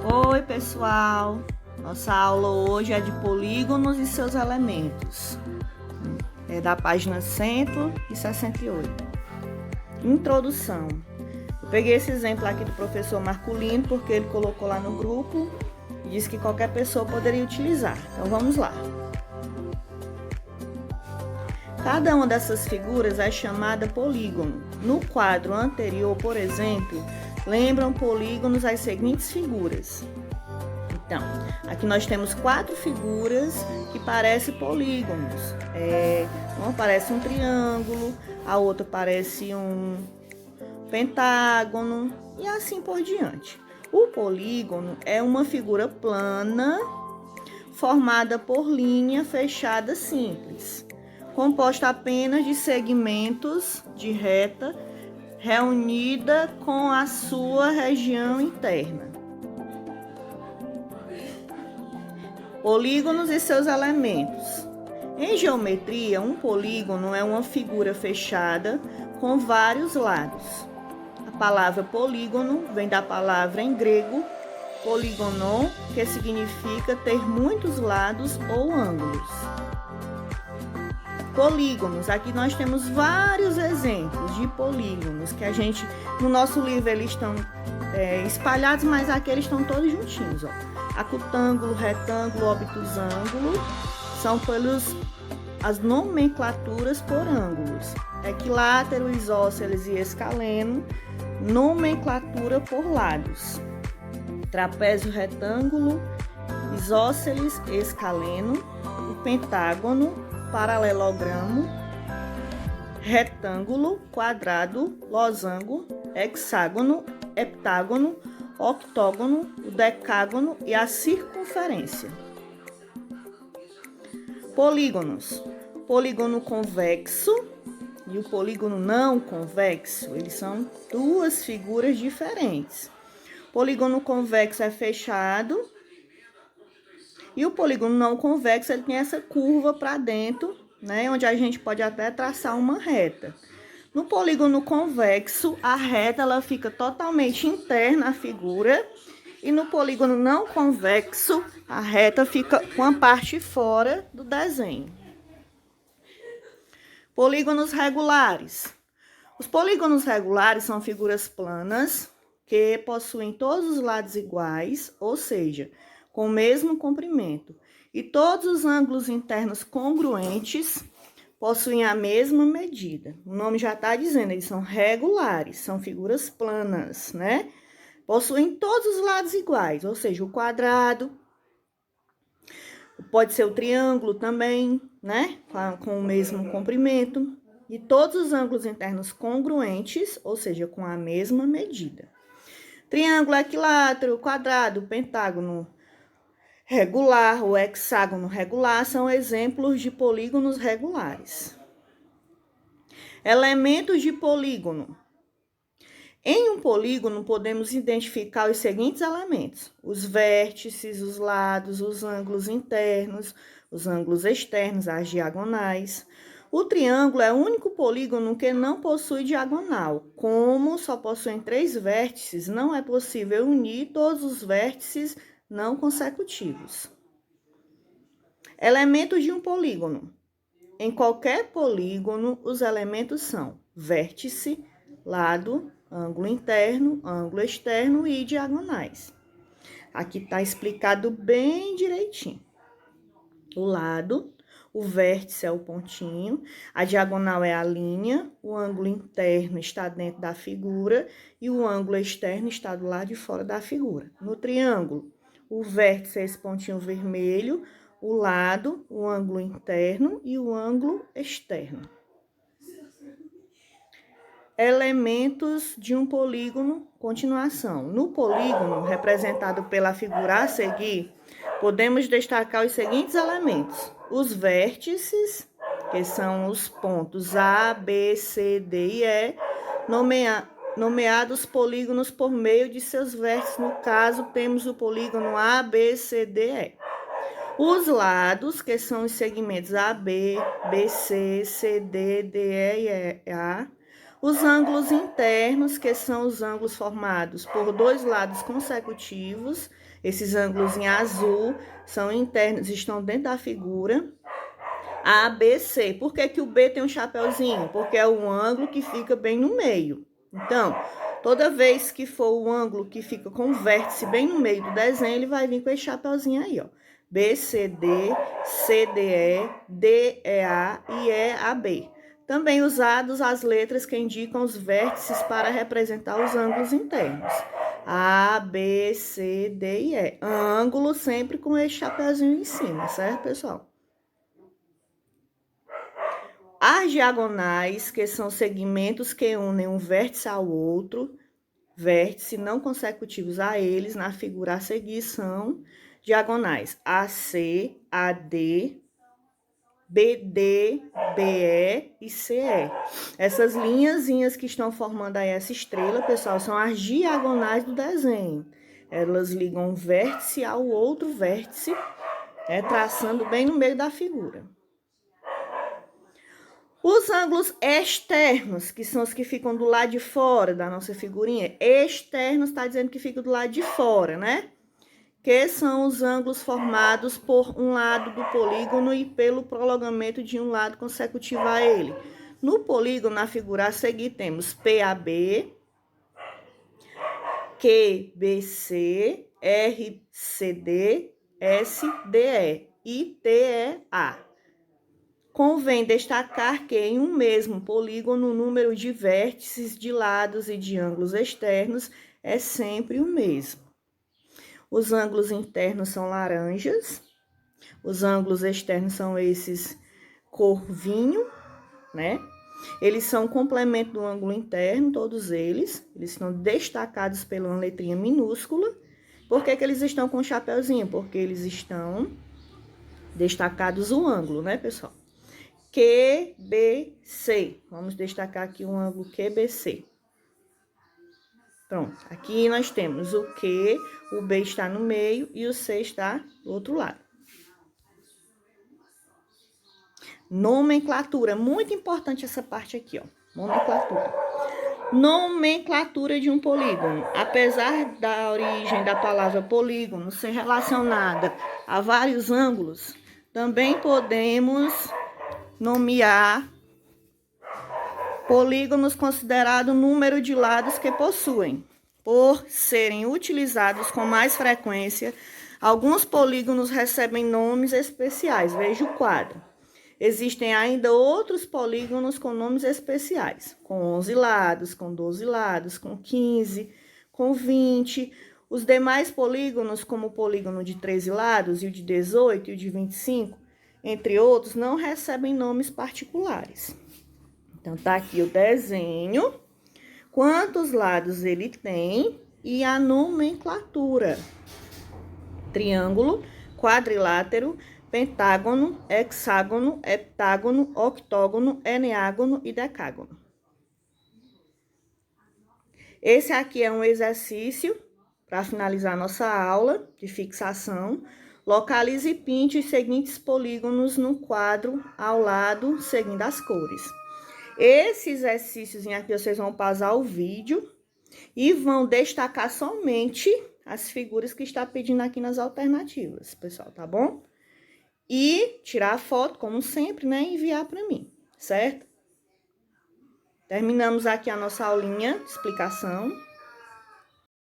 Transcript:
Oi, pessoal! Nossa aula hoje é de polígonos e seus elementos. É da página 168. Introdução. Eu peguei esse exemplo aqui do professor Marculino porque ele colocou lá no grupo e disse que qualquer pessoa poderia utilizar. Então vamos lá. Cada uma dessas figuras é chamada polígono. No quadro anterior, por exemplo, lembram polígonos as seguintes figuras. Então, aqui nós temos 4 figuras que parecem polígonos. Uma parece um triângulo, a outra parece um pentágono e assim por diante. O polígono é uma figura plana formada por linha fechada simples, composta apenas de segmentos de reta reunida com a sua região interna. Polígonos e seus elementos. Em geometria, um polígono é uma figura fechada com vários lados. A palavra polígono vem da palavra em grego polígonon, que significa ter muitos lados ou ângulos. Polígonos, aqui nós temos vários exemplos de polígonos que no nosso livro eles estão espalhados, mas aqui eles estão todos juntinhos, ó. Acutângulo, retângulo, obtusângulo são as nomenclaturas por ângulos. Equilátero, isósceles e escaleno, nomenclatura por lados. Trapézio, retângulo, isósceles, escaleno, o pentágono, paralelogramo, retângulo, quadrado, losango, hexágono, heptágono, octógono, o decágono e a circunferência. Polígonos. Polígono convexo e o polígono não convexo, eles são duas figuras diferentes. Polígono convexo é fechado e o polígono não convexo ele tem essa curva para dentro, né, onde a gente pode até traçar uma reta. No polígono convexo, a reta ela fica totalmente interna à figura e no polígono não convexo, a reta fica com a parte fora do desenho. Polígonos regulares. Os polígonos regulares são figuras planas que possuem todos os lados iguais, ou seja, com o mesmo comprimento, e todos os ângulos internos congruentes possuem a mesma medida. O nome já está dizendo, eles são regulares, são figuras planas, né? Possuem todos os lados iguais, ou seja, o quadrado, pode ser o triângulo também, né? Com o mesmo comprimento. E todos os ângulos internos congruentes, ou seja, com a mesma medida. Triângulo, equilátero, quadrado, pentágono regular, o hexágono regular são exemplos de polígonos regulares. Elementos de polígono. Em um polígono, podemos identificar os seguintes elementos: os vértices, os lados, os ângulos internos, os ângulos externos, as diagonais. O triângulo é o único polígono que não possui diagonal. Como só possuem 3 vértices, não é possível unir todos os vértices não consecutivos. Elementos de um polígono. Em qualquer polígono, os elementos são vértice, lado, ângulo interno, ângulo externo e diagonais. Aqui está explicado bem direitinho. O lado, o vértice é o pontinho, a diagonal é a linha, o ângulo interno está dentro da figura e o ângulo externo está do lado de fora da figura. No triângulo, o vértice é esse pontinho vermelho, o lado, o ângulo interno e o ângulo externo. Elementos de um polígono, continuação. No polígono, representado pela figura a seguir, podemos destacar os seguintes elementos: os vértices, que são os pontos A, B, C, D e E, nomeados polígonos por meio de seus vértices. No caso, temos o polígono A, B, C, D, E. Os lados, que são os segmentos AB, BC, CD, DE e A. Os ângulos internos, que são os ângulos formados por 2 lados consecutivos. Esses ângulos em azul são internos, estão dentro da figura. A, B, C. Por que que o B tem um chapeuzinho? Porque é um ângulo que fica bem no meio. Então, toda vez que for o ângulo que fica com o vértice bem no meio do desenho, ele vai vir com esse chapeuzinho aí, ó. B, C, D, C, D, E, D, E, A e E, A, B. Também usados as letras que indicam os vértices para representar os ângulos internos. A, B, C, D e E. Ângulo sempre com esse chapeuzinho em cima, certo, pessoal? As diagonais, que são segmentos que unem um vértice ao outro, vértice não consecutivos a eles, na figura a seguir, são diagonais AC, AD, BD, BE e CE. Essas linhazinhas que estão formando aí essa estrela, pessoal, são as diagonais do desenho. Elas ligam um vértice ao outro vértice, traçando bem no meio da figura. Os ângulos externos, que são os que ficam do lado de fora da nossa figurinha, externos está dizendo que fica do lado de fora, né? Que são os ângulos formados por um lado do polígono e pelo prolongamento de um lado consecutivo a ele. No polígono, na figura a seguir, temos PAB, QBC, RCD, SDE e TEA. Convém destacar que em um mesmo polígono o número de vértices, de lados e de ângulos externos é sempre o mesmo. Os ângulos internos são laranjas, os ângulos externos são esses cor vinho, né? Eles são complemento do ângulo interno, todos eles estão destacados pela uma letrinha minúscula. Por que que eles estão com chapeuzinho? Porque eles estão destacados o ângulo, né, pessoal? QBC. Vamos destacar aqui um ângulo QBC. Pronto. Aqui nós temos o Q, o B está no meio e o C está do outro lado. Nomenclatura. Muito importante essa parte aqui, ó. Nomenclatura. Nomenclatura de um polígono. Apesar da origem da palavra polígono ser relacionada a vários ângulos, também podemos nomear polígonos considerado o número de lados que possuem. Por serem utilizados com mais frequência, alguns polígonos recebem nomes especiais. Veja o quadro. Existem ainda outros polígonos com nomes especiais, com 11 lados, com 12 lados, com 15, com 20. Os demais polígonos, como o polígono de 13 lados e o de 18 e o de 25, entre outros, não recebem nomes particulares. Então, tá aqui o desenho, quantos lados ele tem e a nomenclatura. Triângulo, quadrilátero, pentágono, hexágono, heptágono, octógono, eneágono e decágono. Esse aqui é um exercício para finalizar nossa aula de fixação. Localize e pinte os seguintes polígonos no quadro ao lado, seguindo as cores. Esse exercício aqui, vocês vão pausar o vídeo e vão destacar somente as figuras que está pedindo aqui nas alternativas, pessoal, tá bom? E tirar a foto, como sempre, né, e enviar para mim, certo? Terminamos aqui a nossa aulinha de explicação.